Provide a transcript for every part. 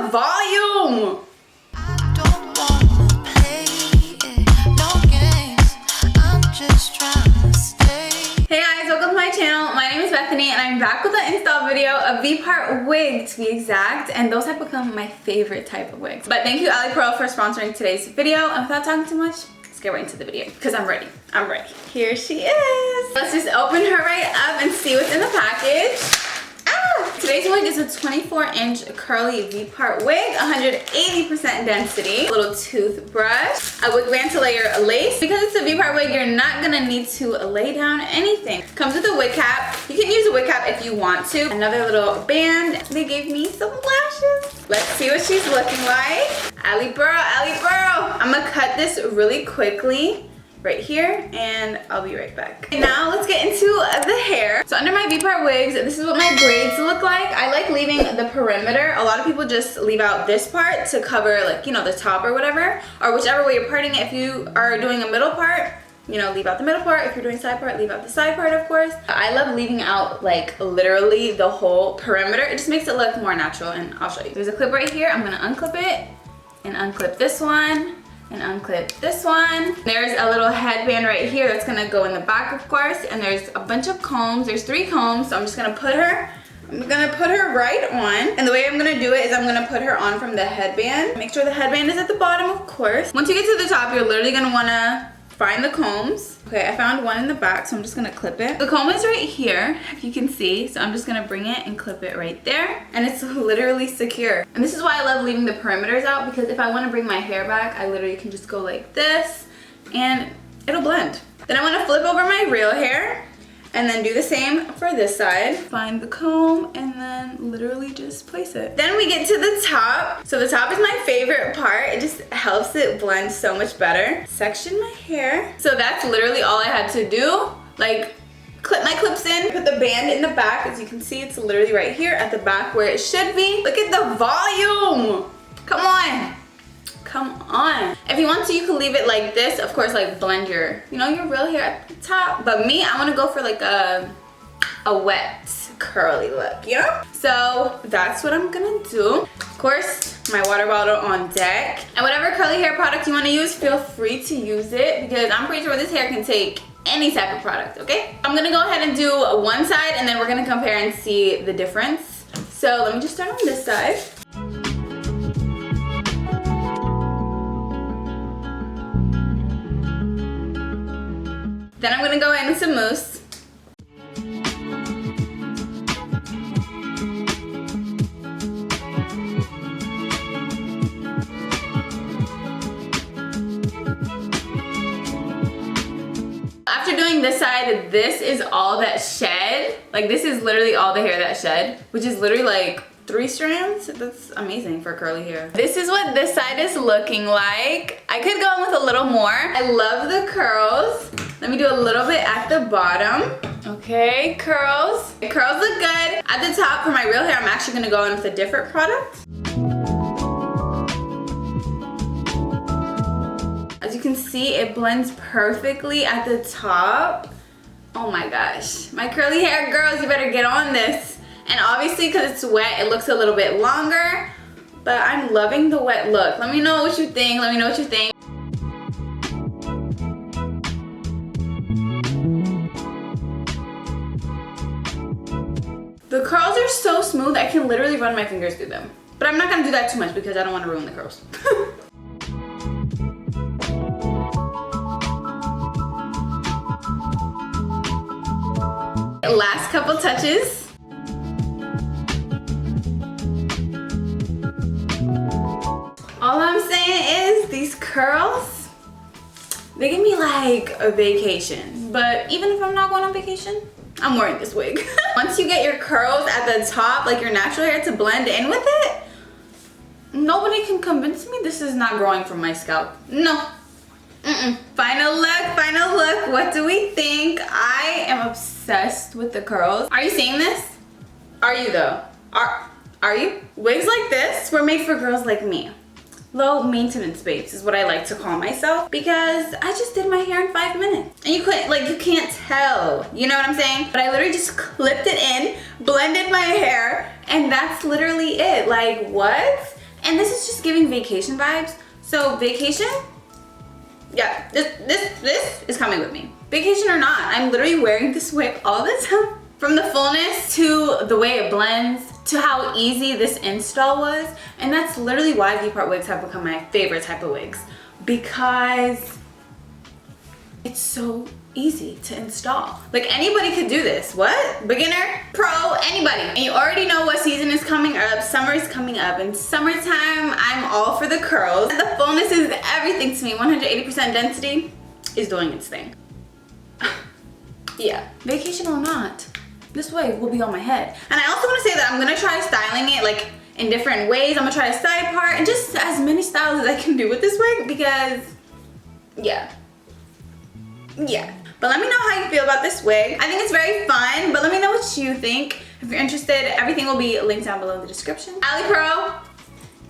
the volume. Hey guys, welcome to my channel. My name is Bethany and I'm back with an install video, a V-part wig to be exact, and those have become my favorite type of wigs. But thank you Alipearl for sponsoring today's video, and without talking too much, let's get right into the video because I'm ready. I'm ready. Here she is. Let's just open her right up and see what's in the package. Today's wig is a 24-inch curly V-part wig, 180% density, a little toothbrush, a wig band to layer a lace. Because it's a V-part wig, you're not gonna need to lay down anything. Comes with a wig cap. You can use a wig cap if you want to. Another little band. They gave me some lashes. Let's see what she's looking like. Alipearl, Alipearl. I'm gonna cut this really quickly right here and I'll be right back. And now let's get into the hair. So under my V-part wigs, this is what my braids look like. I like leaving the perimeter. A lot of people just leave out this part to cover, like, you know, the top or whatever, or whichever way you're parting it. If you are doing a middle part, you know, leave out the middle part. If you're doing side part, leave out the side part, of course. I love leaving out like literally the whole perimeter. It just makes it look more natural, and I'll show you. There's a clip right here. I'm gonna unclip it and unclip this one and unclip this one. There's a little headband right here that's gonna go in the back, of course, and there's a bunch of combs. There's 3 combs, so I'm just gonna put her right on. And the way I'm gonna do it is I'm gonna put her on from the headband. Make sure the headband is at the bottom, of course. Once you get to the top, you're literally gonna wanna find the combs. Okay, I found one in the back, so I'm just gonna clip it. The comb is right here, if you can see, so I'm just gonna bring it and clip it right there, and it's literally secure. And this is why I love leaving the perimeters out, because if I wanna bring my hair back, I literally can just go like this, and it'll blend. Then I wanna flip over my real hair, and then do the same for this side. Find the comb and then literally just place it. Then we get to the top. So the top is my favorite part. It just helps it blend so much better. Section my hair. So that's literally all I had to do. Like, clip my clips in, put the band in the back. As you can see, it's literally right here at the back where it should be. Look at the volume. Come on. Come on. If you want to, you can leave it like this. Of course, like blend your, you know, your real hair at the top. But me, I want to go for like a wet curly look, you know? So that's what I'm gonna do. Of course, my water bottle on deck. And whatever curly hair product you want to use, feel free to use it, because I'm pretty sure this hair can take any type of product, okay? I'm gonna go ahead and do one side, and then we're gonna compare and see the difference. So let me just start on this side. Then I'm gonna go in with some mousse. After doing this side, this is all that shed. Like, this is literally all the hair that shed, which is literally like 3 strands. That's amazing for curly hair. This is what this side is looking like. I could go in with a little more. I love the curls. Let me do a little bit at the bottom. Okay, curls. The curls look good. At the top, for my real hair, I'm actually gonna go in with a different product. As you can see, it blends perfectly at the top. Oh my gosh. My curly hair girls, you better get on this. And obviously, because it's wet, it looks a little bit longer, but I'm loving the wet look. Let me know what you think. Let me know what you think. The curls are so smooth, I can literally run my fingers through them. But I'm not gonna do that too much because I don't wanna ruin the curls. Last couple touches. All I'm saying is these curls, they give me like a vacation. But even if I'm not going on vacation, I'm wearing this wig. Once you get your curls at the top, like your natural hair, to blend in with it, nobody can convince me this is not growing from my scalp. No. Final look. What do we think? I am obsessed with the curls. Are you seeing this? Are you though? Are you? Wigs like this were made for girls like me. Low maintenance babes is what I like to call myself, because I just did my hair in 5 minutes. And you couldn't, like, you can't tell. You know what I'm saying? But I literally just clipped it in, blended my hair, and that's literally it. Like, what? And this is just giving vacation vibes. So vacation, yeah, this is coming with me. Vacation or not, I'm literally wearing this wig all the time. From the fullness to the way it blends to how easy this install was. And that's literally why V-part wigs have become my favorite type of wigs, because it's so easy to install. Like anybody could do this. What? Beginner, pro, anybody. And you already know what season is coming up. Summer is coming up. In summertime, I'm all for the curls. The fullness is everything to me. 180% density is doing its thing. Yeah, vacation or not, this wig will be on my head. And I also want to say that I'm gonna try styling it like in different ways. I'm gonna try a side part and just as many styles as I can do with this wig, because yeah. But let me know how you feel about this wig. I think it's very fun, but let me know what you think. If you're interested, everything will be linked down below in the description. Alipearl,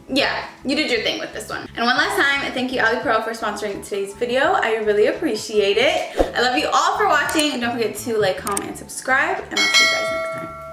yeah, you did your thing with this one. And one last time, thank you Alipearl for sponsoring today's video. I really appreciate it. I love you all for watching. And don't forget to like, comment, and subscribe. And I'll see you guys next time.